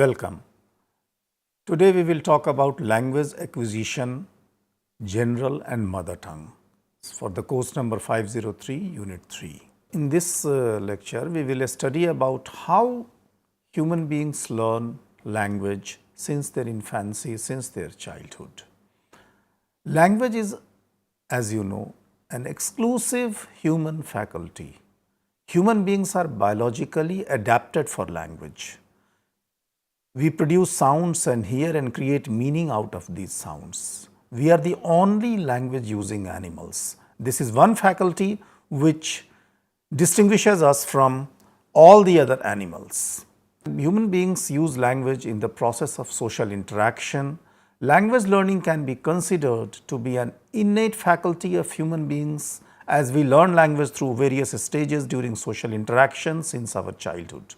Welcome. Today we will talk about language acquisition, general and mother tongue for the course number 503, unit 3. In this lecture, we will study about how human beings learn language since their infancy, since their childhood. Language is, as you know, an exclusive human faculty. Human beings are biologically adapted for language. We produce sounds and hear and create meaning out of these sounds. We are the only language using animals. This is one faculty which distinguishes us from all the other animals. Human beings use language in the process of social interaction. Language learning can be considered to be an innate faculty of human beings as we learn language through various stages during social interaction since our childhood.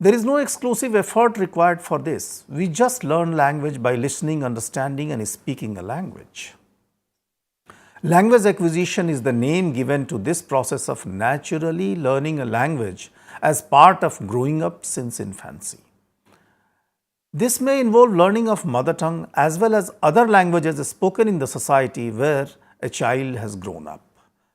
There is no exclusive effort required for this. We just learn language by listening, understanding and speaking a language. Language acquisition is the name given to this process of naturally learning a language as part of growing up since infancy. This may involve learning of mother tongue as well as other languages spoken in the society where a child has grown up.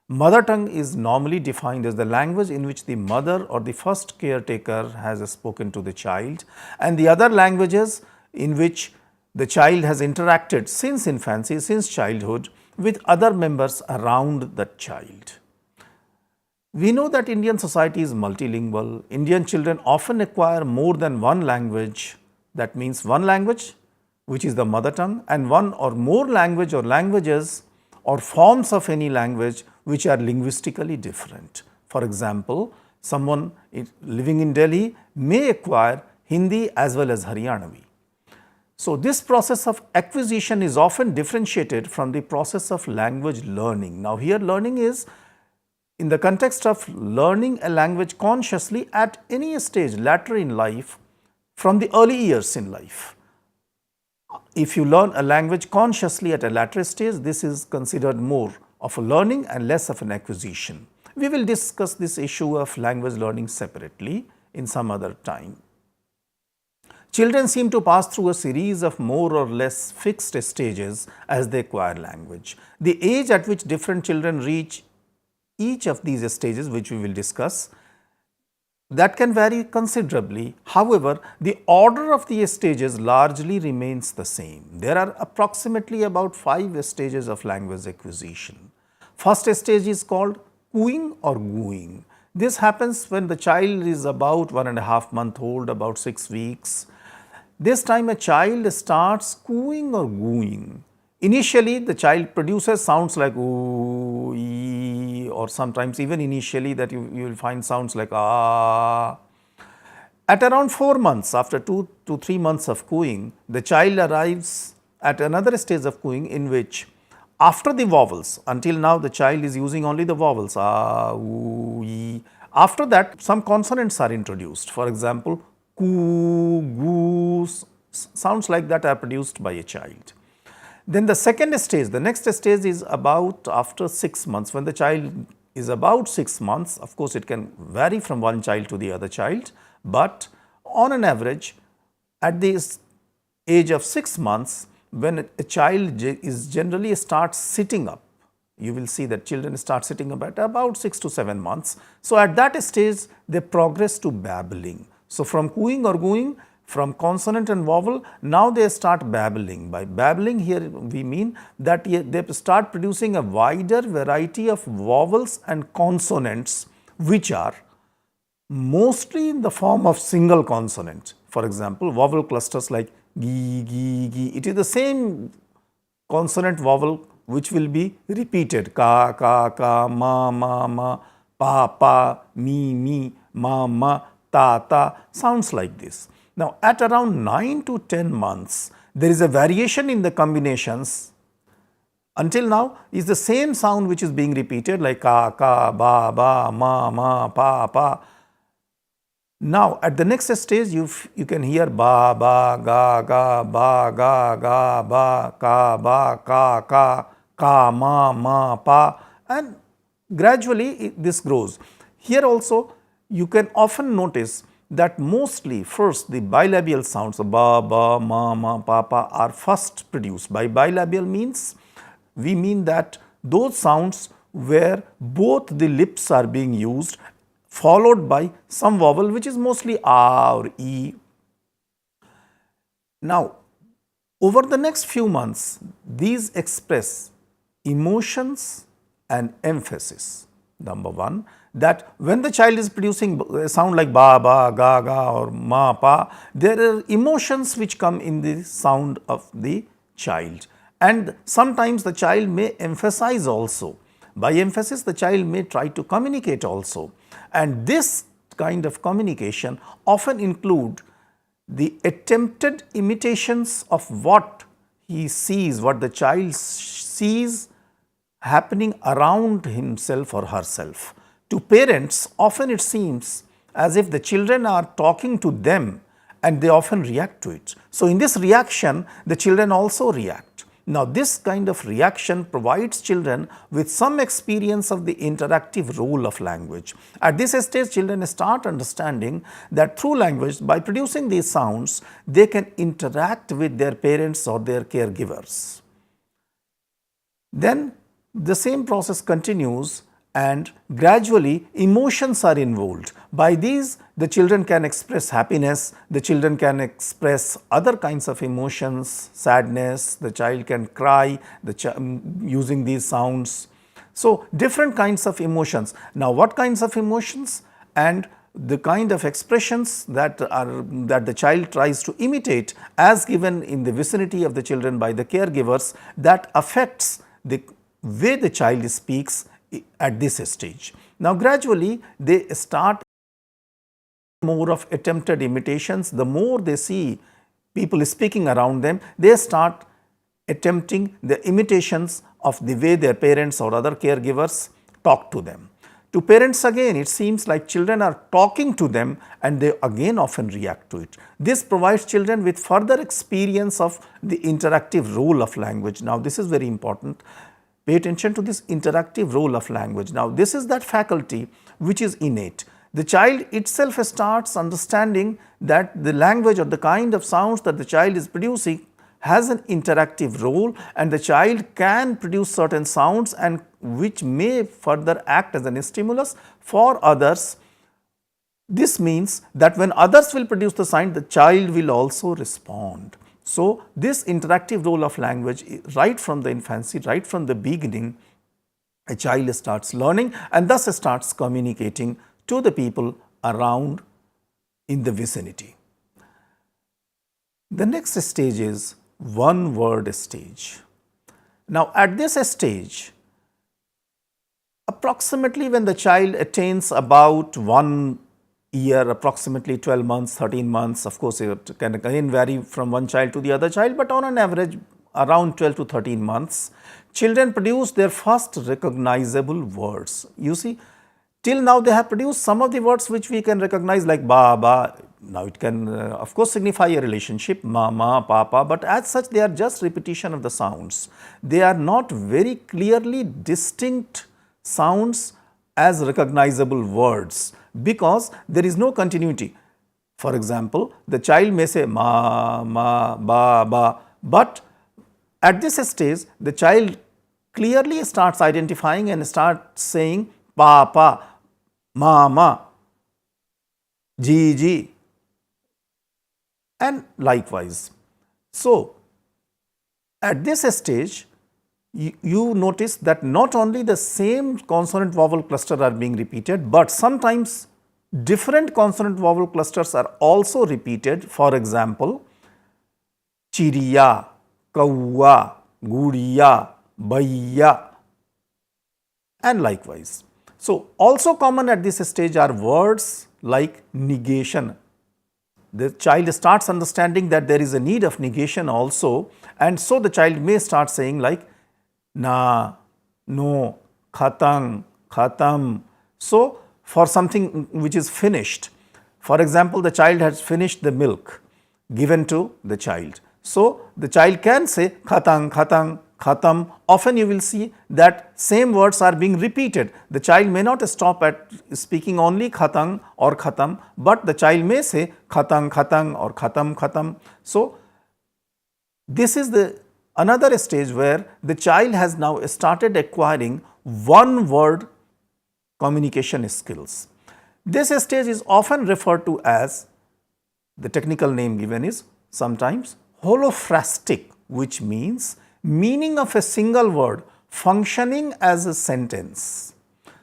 Mother tongue is normally defined as the language in which the mother or the first caretaker has spoken to the child, and the other languages in which the child has interacted since infancy, since childhood with other members around that child. We know that Indian society is multilingual. Indian children often acquire more than one language. That means one language which is the mother tongue and one or more language or languages or forms of any language which are linguistically different. For example, someone living in Delhi may acquire Hindi as well as Haryanavi. So, this process of acquisition is often differentiated from the process of language learning. Now, here learning is in the context of learning a language consciously at any stage later in life from the early years in life. If you learn a language consciously at a later stage, this is considered more of a learning and less of an acquisition. We will discuss this issue of language learning separately in some other time. Children seem to pass through a series of more or less fixed stages as they acquire language. The age at which different children reach each of these stages, which we will discuss, that can vary considerably. However, the order of the stages largely remains the same. There are approximately about 5 stages of language acquisition. First stage is called cooing or gooing. This happens when the child is about 1.5 months old, about 6 weeks. This time a child starts cooing or gooing. Initially, the child produces sounds like ooh, ee, or sometimes even initially that you will find sounds like ah. At around 4 months, after 2 to 3 months of cooing, the child arrives at another stage of cooing in which after the vowels, until now the child is using only the vowels ah, ooh, ee. After that, some consonants are introduced. For example, coo, goose, sounds like that are produced by a child. Then the second stage, the next stage is about after 6 months. When the child is about 6 months, of course, it can vary from one child to the other child, but on an average at this age of 6 months, when a child is generally starts sitting up, you will see that children start sitting up at about 6 to 7 months. So, at that stage they progress to babbling. So, from cooing or gooing, from consonant and vowel, now they start babbling. By babbling here we mean that they start producing a wider variety of vowels and consonants which are mostly in the form of single consonant. For example, vowel clusters like gi, gi, gi. It is the same consonant vowel which will be repeated ka, ka, ka, ma, ma, ma, pa, pa, mi, mi, ma, ma, ta, ta, sounds like this. Now, at around 9 to 10 months, there is a variation in the combinations. Until now, is the same sound which is being repeated like ka, ka, ba, ba, ma, ma, pa, pa. Now, at the next stage, you can hear ba, ba, ga, ga, ba, ga, ga, ba, ka, ka, ma, pa, and gradually this grows. Here also, you can often notice that mostly first the bilabial sounds ba, ba, ma, pa, pa are first produced. By bilabial means, we mean that those sounds where both the lips are being used, followed by some vowel which is mostly a or e. Now, over the next few months, these express emotions and emphasis. Number one, that when the child is producing a sound like ba, ba, ga, ga or ma, pa, there are emotions which come in the sound of the child, and sometimes the child may emphasize also. By emphasis, the child may try to communicate also, and this kind of communication often include the attempted imitations of what he sees, what the child sees happening around himself or herself. To parents, often it seems as if the children are talking to them, and they often react to it. So, in this reaction, the children also react. Now, this kind of reaction provides children with some experience of the interactive role of language. At this stage, children start understanding that through language, by producing these sounds, they can interact with their parents or their caregivers. Then the same process continues, and gradually emotions are involved. By these, the children can express happiness, the children can express other kinds of emotions, sadness, the child can cry using these sounds. So, different kinds of emotions. Now, what kinds of emotions and the kind of expressions that the child tries to imitate as given in the vicinity of the children by the caregivers, that affects the way the child speaks at this stage. Now, gradually they start more of attempted imitations. The more they see people speaking around them, they start attempting the imitations of the way their parents or other caregivers talk to them. To parents again, it seems like children are talking to them, and they again often react to it. This provides children with further experience of the interactive role of language. Now, this is very important. Pay attention to this interactive role of language. Now, this is that faculty which is innate. The child itself starts understanding that the language or the kind of sounds that the child is producing has an interactive role, and the child can produce certain sounds and which may further act as an stimulus for others. This means that when others will produce the sound, the child will also respond. So, this interactive role of language right from the infancy, right from the beginning, a child starts learning and thus starts communicating to the people around in the vicinity. The next stage is one word stage. Now, at this stage, approximately when the child attains about 1 year, approximately 12 months, 13 months, of course, it can again vary from one child to the other child, but on an average around 12 to 13 months, children produce their first recognizable words. You see, till now they have produced some of the words which we can recognize like ba, ba. Now, it can of course signify a relationship, mama, papa, but as such they are just repetition of the sounds. They are not very clearly distinct sounds as recognizable words, because there is no continuity. For example, the child may say ma, ma, ba, ba, but at this stage the child clearly starts identifying and starts saying papa, mama, ji, and likewise. So, at this stage you notice that not only the same consonant vowel cluster are being repeated, but sometimes different consonant vowel clusters are also repeated. For example, chiriya, kauwa, guriya, bhaiya, and likewise. So, also common at this stage are words like negation. The child starts understanding that there is a need of negation also, and so the child may start saying like na, no, khatang, khatam. So, for something which is finished, for example, the child has finished the milk given to the child. So, the child can say khatang, khatang, khatam, often you will see that same words are being repeated. The child may not stop at speaking only khatang or khatam, but the child may say khatang khatang or khatam khatam. So, this is the another stage where the child has now started acquiring one word communication skills. This stage is often referred to as, the technical name given is sometimes holophrastic, which means meaning of a single word functioning as a sentence.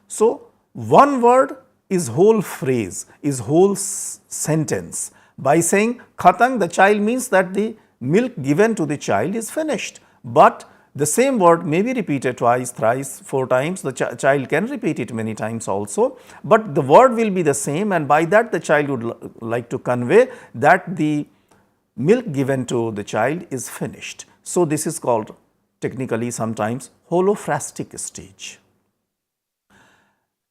So, one word is whole phrase, is whole sentence. By saying khatang, the child means that the milk given to the child is finished, but the same word may be repeated twice, thrice, 4 times. The child can repeat it many times also, but the word will be the same, and by that the child would like to convey that the milk given to the child is finished. So, this is called technically sometimes holophrastic stage.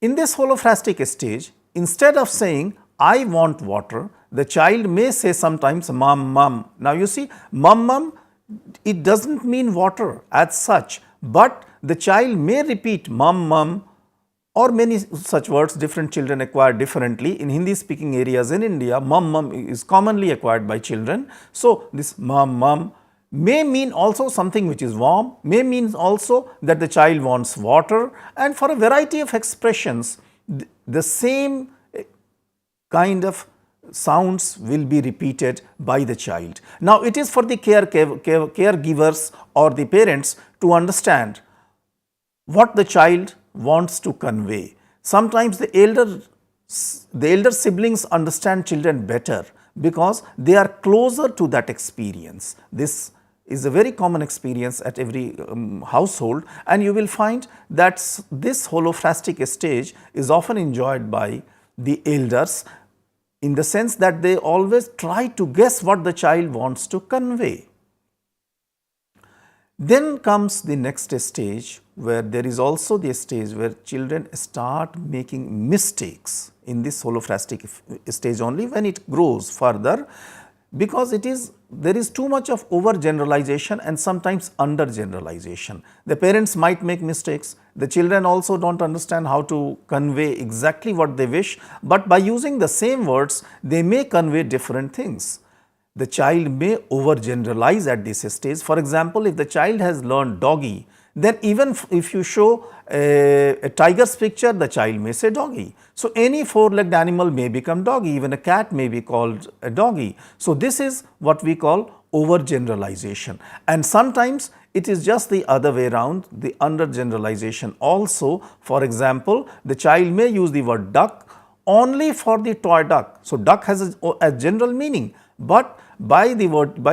In this holophrastic stage, instead of saying I want water, the child may say sometimes mum mum. Now, you see mum mum, it does not mean water as such, but the child may repeat mum mum or many such words. Different children acquire differently. In Hindi speaking areas in India, mum mum is commonly acquired by children. So, this mum mum may mean also something which is warm, may mean also that the child wants water, and for a variety of expressions the same kind of sounds will be repeated by the child. Now, it is for the caregivers or the parents to understand what the child wants to convey. Sometimes the elder siblings understand children better because they are closer to that experience. This is a very common experience at every household, and you will find that this holophrastic stage is often enjoyed by the elders, in the sense that they always try to guess what the child wants to convey. Then comes the next stage, where there is also the stage where children start making mistakes in this holophrastic stage only when it grows further, because there is too much of overgeneralization and sometimes undergeneralization. The parents might make mistakes, the children also do not understand how to convey exactly what they wish, but by using the same words they may convey different things. The child may overgeneralize at this stage. For example, if the child has learned doggy, then even if you show a tiger's picture, the child may say doggy. So, any 4-legged animal may become doggy, even a cat may be called a doggy. So, this is what we call overgeneralization, and sometimes it is just the other way around, the undergeneralization also. For example, the child may use the word duck only for the toy duck. So, duck has a general meaning, but by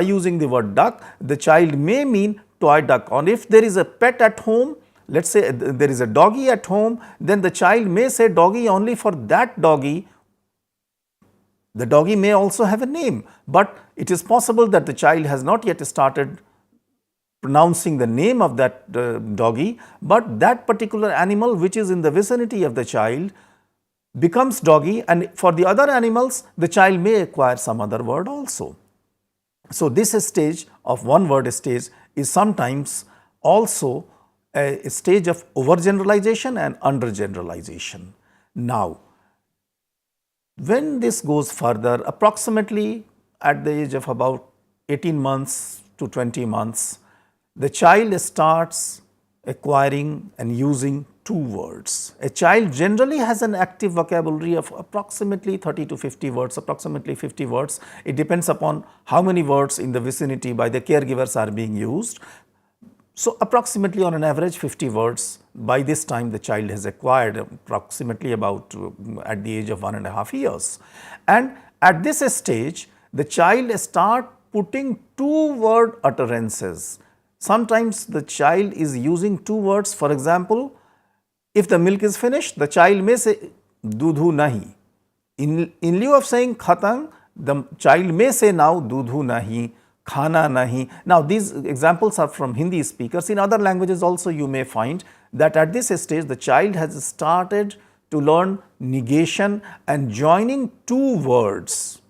using the word duck, the child may mean toy duck. Or if there is a pet at home, let us say there is a doggy at home, then the child may say doggy only for that doggy. The doggy may also have a name, but it is possible that the child has not yet started pronouncing the name of that doggy, but that particular animal which is in the vicinity of the child becomes doggy, and for the other animals the child may acquire some other word also. So, this stage of one word stage is sometimes also a stage of overgeneralization and undergeneralization. Now, when this goes further, approximately at the age of about 18 months to 20 months, the child starts acquiring and using 2 words. A child generally has an active vocabulary of approximately 30 to 50 words, approximately 50 words. It depends upon how many words in the vicinity by the caregivers are being used. So, approximately on an average 50 words by this time the child has acquired, approximately about at the age of 1.5 years. And at this stage the child start putting 2-word utterances. Sometimes the child is using 2 words. For example, if the milk is finished, the child may say dudhu nahi. In lieu of saying khatang, the child may say now dudhu nahi, khana nahi. Now, these examples are from Hindi speakers. In other languages also you may find that at this stage the child has started to learn negation and joining 2 words.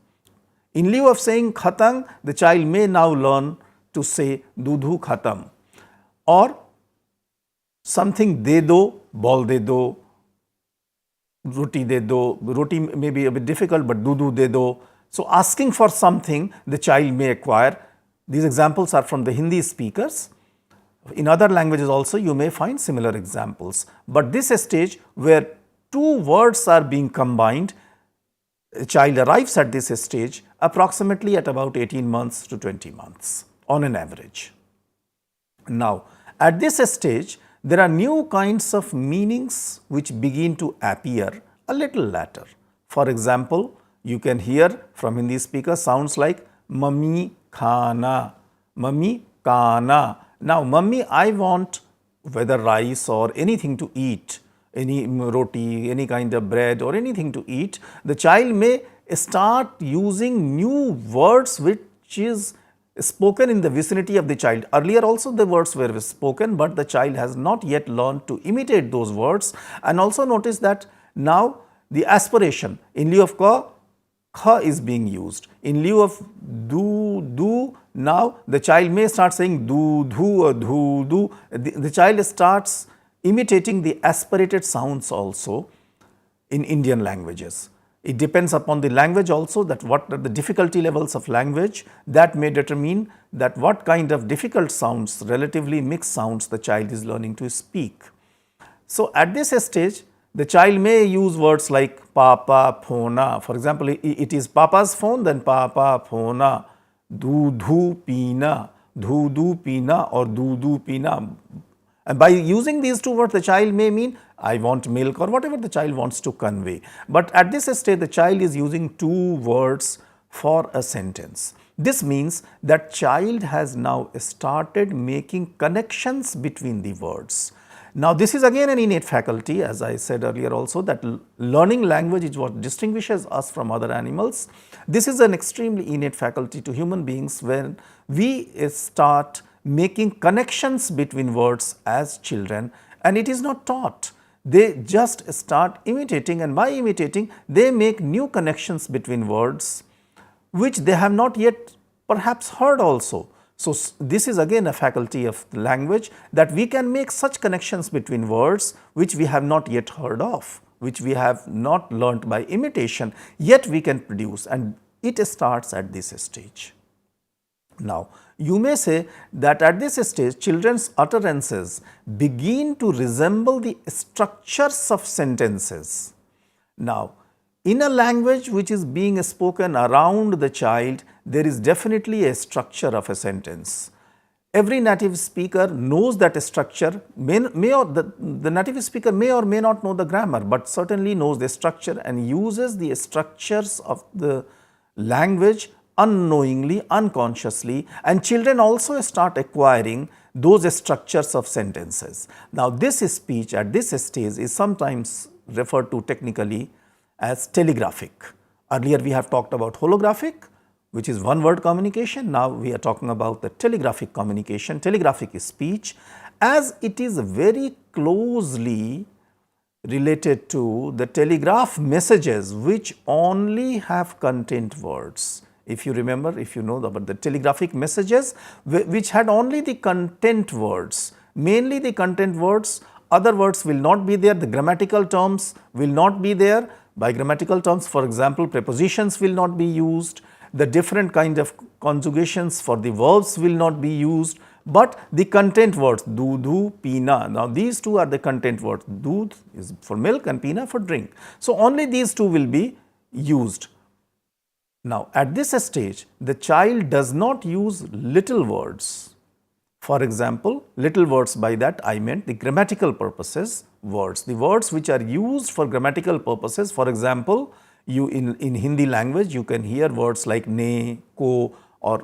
In lieu of saying khatang, the child may now learn to say dudhu khatam. or something de do, ball de do, roti de do. Roti may be a bit difficult, but do de do. So, asking for something the child may acquire. These examples are from the Hindi speakers. In other languages also you may find similar examples, but this stage where two words are being combined, a child arrives at this stage approximately at about 18 months to 20 months on an average. Now, at this stage there are new kinds of meanings which begin to appear a little later. For example, you can hear from Hindi speakers sounds like mummy khana, mummy kana. Now, mummy, I want whether rice or anything to eat, any roti, any kind of bread or anything to eat, the child may start using new words which is spoken in the vicinity of the child. Earlier also the words were spoken, but the child has not yet learned to imitate those words. And also notice that now the aspiration in lieu of kha is being used. In lieu of do, now the child may start saying do, or do. The child starts imitating the aspirated sounds also in Indian languages. It depends upon the language also, that what are the difficulty levels of language, that may determine that what kind of difficult sounds, relatively mixed sounds the child is learning to speak. So, at this stage the child may use words like papa, phona. For example, it is papa's phone, then papa, phona, dudhu pina or dudu pina. And by using these two words, the child may mean I want milk or whatever the child wants to convey. But at this stage, the child is using two words for a sentence. This means that child has now started making connections between the words. Now, this is again an innate faculty, as I said earlier also, that learning language is what distinguishes us from other animals. This is an extremely innate faculty to human beings when we start making connections between words as children, and it is not taught. They just start imitating, and by imitating they make new connections between words which they have not yet perhaps heard also. So, this is again a faculty of language, that we can make such connections between words which we have not yet heard of, which we have not learnt by imitation, yet we can produce, and it starts at this stage. Now, you may say that at this stage children's utterances begin to resemble the structures of sentences. Now, in a language which is being spoken around the child, there is definitely a structure of a sentence. Every native speaker knows that structure, the native speaker may or may not know the grammar, but certainly knows the structure and uses the structures of the language unknowingly, unconsciously, and children also start acquiring those structures of sentences. Now, this speech at this stage is sometimes referred to technically as telegraphic. Earlier we have talked about holographic, which is one word communication. Now, we are talking about the telegraphic communication, telegraphic speech, as it is very closely related to the telegraph messages which only have content words. If you remember, if you know about the telegraphic messages which had only the content words, mainly the content words, other words will not be there, the grammatical terms will not be there. By grammatical terms, for example, prepositions will not be used, the different kind of conjugations for the verbs will not be used, but the content words dudhu, pina. Now, these two are the content words. Dudh is for milk and pina for drink. So, only these two will be used. Now, at this stage, the child does not use little words. For example, little words, by that I meant the grammatical purposes words, the words which are used for grammatical purposes. For example, you in Hindi language you can hear words like ne, ko or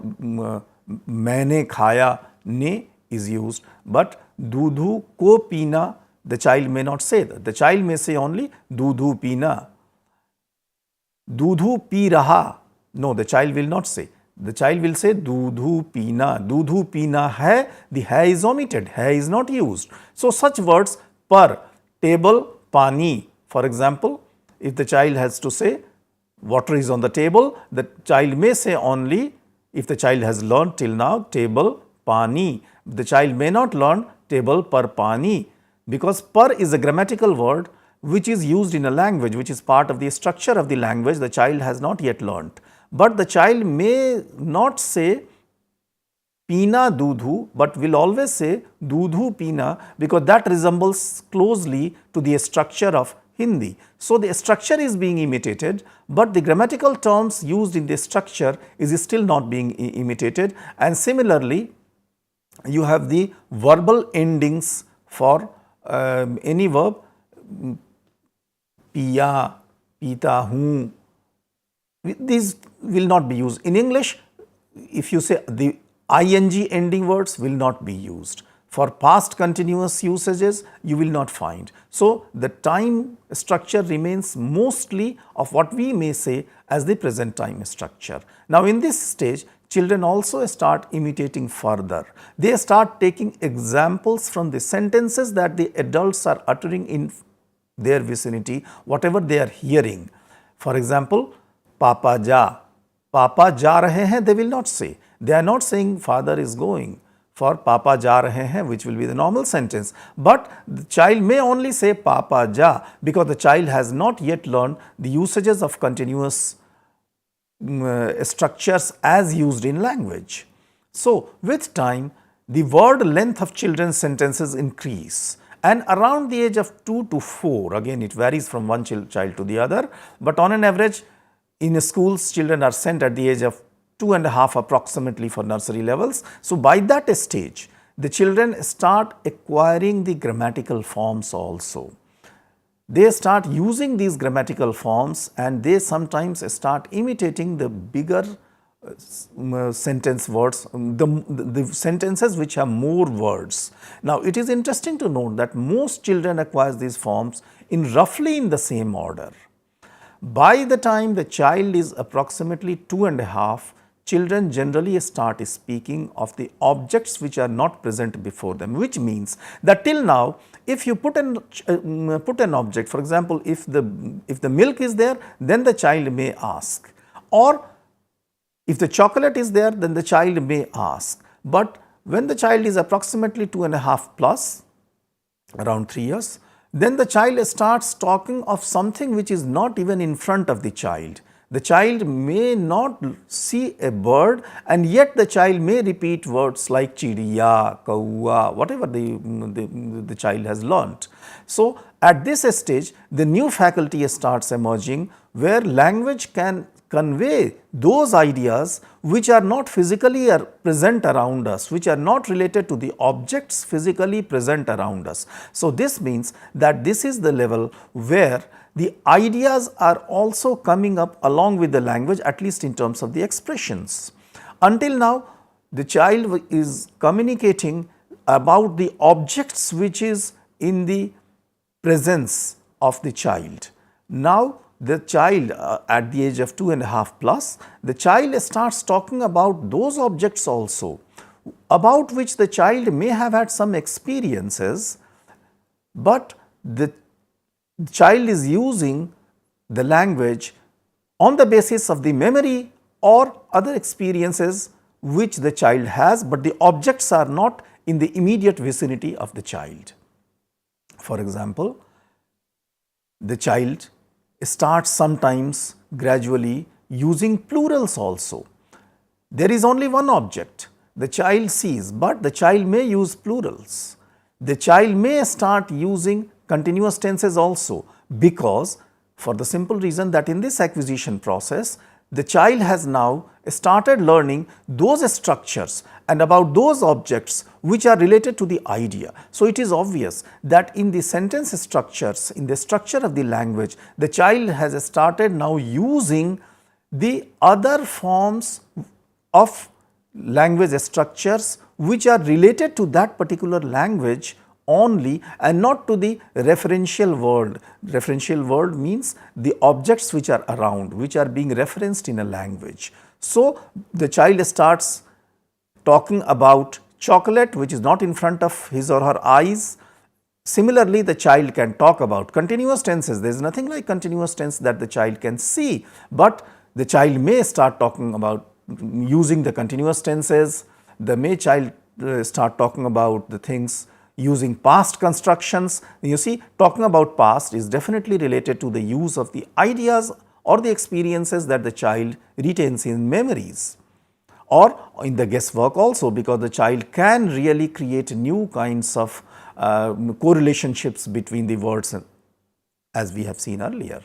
maine khaya, ne is used, but dudhu ko pina the child may not say that. The child may say only dudhu pina, dudhu pi raha. No, the child will not say. The child will say dudhu pina hai, the hai is omitted, hai is not used. So, such words per, table, pani. For example, if the child has to say water is on the table, the child may say only, if the child has learned till now, table, pani. The child may not learn table par pani, because par is a grammatical word which is used in a language, which is part of the structure of the language the child has not yet learnt. But the child may not say Pina Dudhu, but will always say Dudhu Pina, because that resembles closely to the structure of Hindi. So, the structure is being imitated, but the grammatical terms used in the structure is still not being imitated. And similarly, you have the verbal endings for any verb, piya, pita, hu. These will not be used. In English, if you say the ing ending words will not be used. For past continuous usages, you will not find. So, the time structure remains mostly of what we may say as the present time structure. Now, in this stage, children also start imitating further. They start taking examples from the sentences that the adults are uttering in their vicinity, whatever they are hearing. For example, Papa ja rahe hain, they will not say. They are not saying father is going. For Papa ja rahe hain, which will be the normal sentence. But the child may only say Papa ja, because the child has not yet learned the usages of continuous structures as used in language. So, with time, the word length of children's sentences increase, and around the age of 2 to 4, again it varies from one child to the other, but on an average in schools children are sent at the age of 2.5 approximately for nursery levels. So, by that stage the children start acquiring the grammatical forms also. They start using these grammatical forms, and they sometimes start imitating the bigger sentence words, the sentences which have more words. Now, it is interesting to note that most children acquire these forms in roughly in the same order. By the time the child is approximately 2.5, children generally start speaking of the objects which are not present before them, which means that till now, if you put an object, for example, if the milk is there, then the child may ask, or if the chocolate is there, then the child may ask. But when the child is approximately 2.5 plus, around 3 years, then the child starts talking of something which is not even in front of the child. The child may not see a bird, and yet the child may repeat words like chidiya, kaua, whatever the child has learnt. So, at this stage, the new faculty starts emerging, where language can convey those ideas which are not physically present around us, which are not related to the objects physically present around us. So, this means that this is the level where the ideas are also coming up along with the language, at least in terms of the expressions. Until now, the child is communicating about the objects which is in the presence of the child. Now, the child at the age of 2.5 plus, the child starts talking about those objects also, about which the child may have had some experiences, but the child is using the language on the basis of the memory or other experiences which the child has, but the objects are not in the immediate vicinity of the child. For example, the child starts sometimes gradually using plurals also. There is only one object the child sees, but the child may use plurals. The child may start using continuous tenses also, because for the simple reason that in this acquisition process, the child has now started learning those structures and about those objects which are related to the idea. So, it is obvious that in the sentence structures, in the structure of the language, the child has started now using the other forms of language structures which are related to that particular language only, and not to the referential world. Referential world means the objects which are around, which are being referenced in a language. So, the child starts talking about chocolate which is not in front of his or her eyes. Similarly, the child can talk about continuous tenses. There is nothing like continuous tense that the child can see, but the child may start talking about using the continuous tenses. The child start talking about the things using past constructions. You see, talking about past is definitely related to the use of the ideas or the experiences that the child retains in memories, or in the guesswork also, because the child can really create new kinds of correlationships between the words, as we have seen earlier.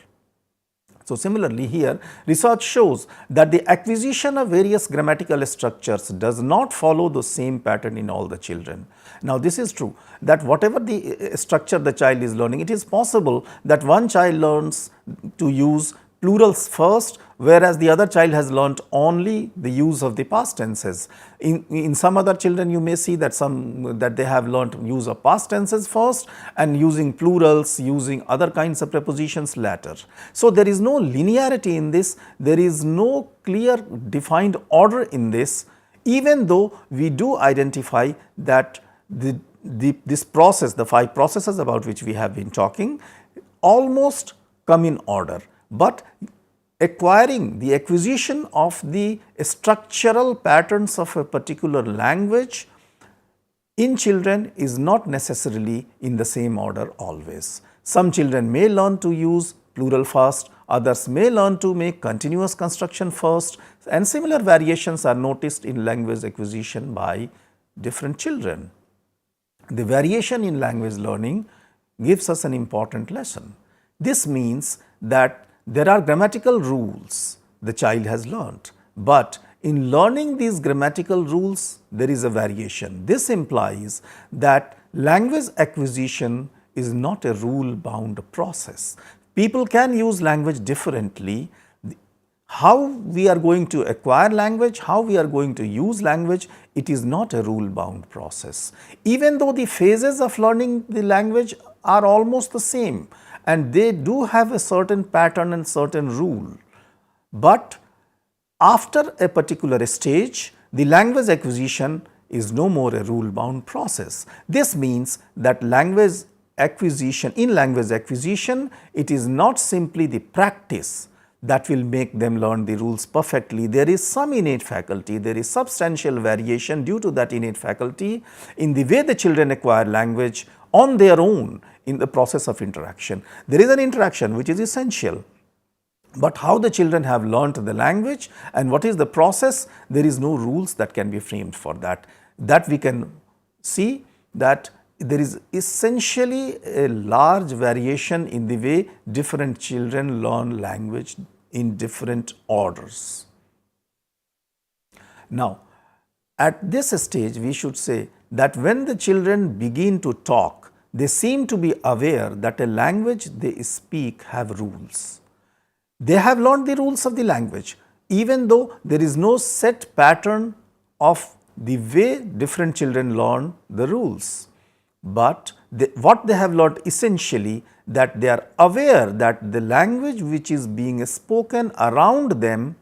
So, similarly here research shows that the acquisition of various grammatical structures does not follow the same pattern in all the children. Now, this is true that whatever the structure the child is learning, it is possible that one child learns to use plurals first, whereas the other child has learnt only the use of the past tenses. In some other children, you may see that they have learnt use of past tenses first and using plurals, using other kinds of prepositions later. So, there is no linearity in this, there is no clear defined order in this, even though we do identify that this process, the 5 processes about which we have been talking, almost come in order. But the acquisition of the structural patterns of a particular language in children is not necessarily in the same order always. Some children may learn to use plural first, others may learn to make continuous construction first, and similar variations are noticed in language acquisition by different children. The variation in language learning gives us an important lesson. This means that there are grammatical rules the child has learnt, but in learning these grammatical rules there is a variation. This implies that language acquisition is not a rule bound process. People can use language differently. How we are going to acquire language, how we are going to use language, it is not a rule bound process. Even though the phases of learning the language are almost the same, and they do have a certain pattern and certain rule, but after a particular stage, the language acquisition is no more a rule bound process. This means that in language acquisition, it is not simply the practice that will make them learn the rules perfectly. There is some innate faculty, there is substantial variation due to that innate faculty in the way the children acquire language on their own in the process of interaction. There is an interaction which is essential, but how the children have learnt the language and what is the process, there is no rules that can be framed for that. That we can see that there is essentially a large variation in the way different children learn language in different orders. Now, at this stage we should say that when the children begin to talk, they seem to be aware that a language they speak have rules. They have learned the rules of the language, even though there is no set pattern of the way different children learn the rules. But what they have learned essentially, that they are aware that the language which is being spoken around them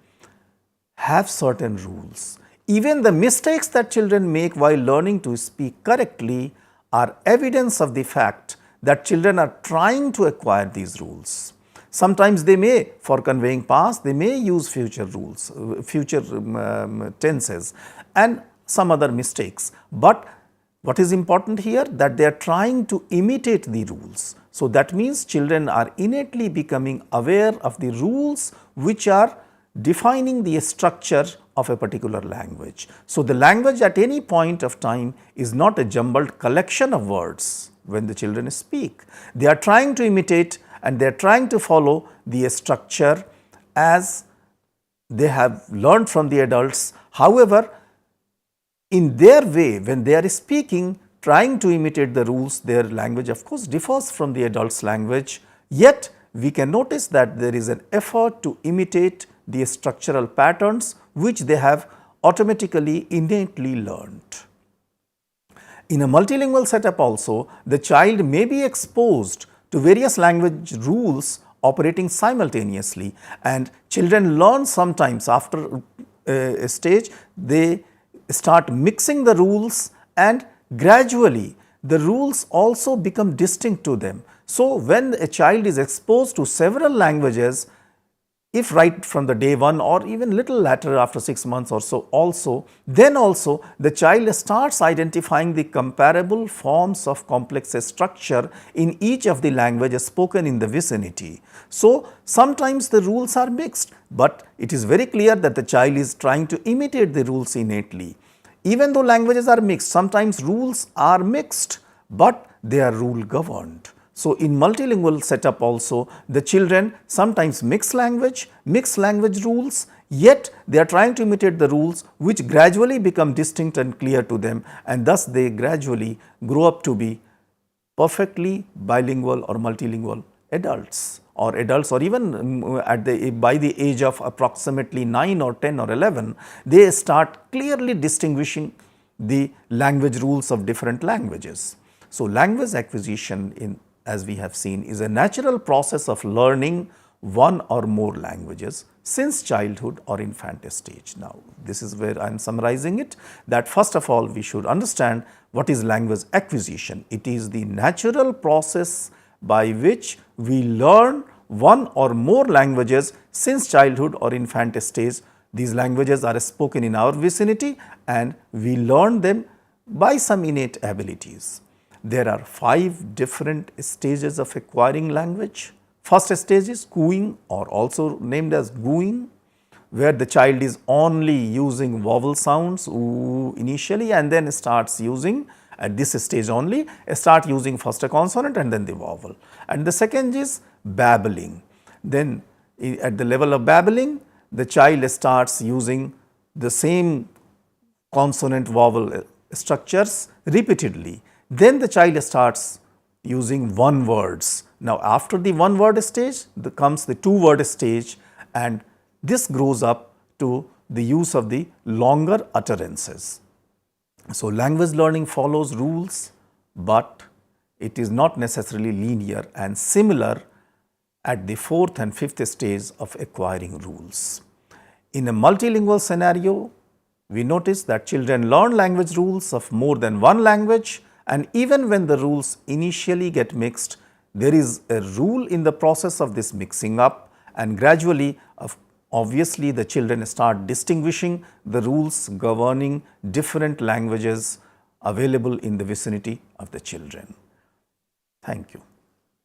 have certain rules. Even the mistakes that children make while learning to speak correctly are evidence of the fact that children are trying to acquire these rules. Sometimes they may, for conveying past, they may use future rules, future tenses and some other mistakes. But what is important here, that they are trying to imitate the rules. So, that means children are innately becoming aware of the rules which are defining the structure of a particular language. So, the language at any point of time is not a jumbled collection of words when the children speak. They are trying to imitate and they are trying to follow the structure as they have learned from the adults. However, in their way, when they are speaking, trying to imitate the rules, their language of course differs from the adult's language, yet we can notice that there is an effort to imitate the structural patterns which they have automatically innately learned. In a multilingual setup also, the child may be exposed to various language rules operating simultaneously, and children learn sometimes after a stage, they start mixing the rules and gradually the rules also become distinct to them. So, when a child is exposed to several languages, if right from the day one or even little later after 6 months or so then also the child starts identifying the comparable forms of complex structure in each of the languages spoken in the vicinity. So, sometimes the rules are mixed, but it is very clear that the child is trying to imitate the rules innately. Even though languages are mixed, sometimes rules are mixed, but they are rule governed. So, in multilingual setup also, the children sometimes mix language rules, yet they are trying to imitate the rules which gradually become distinct and clear to them, and thus they gradually grow up to be perfectly bilingual or multilingual adults or even by the age of approximately 9 or 10 or 11, they start clearly distinguishing the language rules of different languages. So, language acquisition as we have seen is a natural process of learning one or more languages since childhood or infant stage. Now, this is where I am summarizing it, that first of all we should understand what is language acquisition. It is the natural process by which we learn one or more languages since childhood or infant stage. These languages are spoken in our vicinity and we learn them by some innate abilities. There are 5 different stages of acquiring language. First stage is cooing, or also named as gooing, where the child is only using vowel sounds initially and then starts using, at this stage only, start using first a consonant and then the vowel. And the second is babbling. Then at the level of babbling, the child starts using the same consonant vowel structures repeatedly. Then the child starts using one words. Now, after the one word stage comes the two word stage, and this grows up to the use of the longer utterances. So, language learning follows rules, but it is not necessarily linear and similar at the 4th and 5th stage of acquiring rules. In a multilingual scenario, we notice that children learn language rules of more than one language, and even when the rules initially get mixed, there is a rule in the process of this mixing up, and gradually obviously the children start distinguishing the rules governing different languages available in the vicinity of the children. Thank you.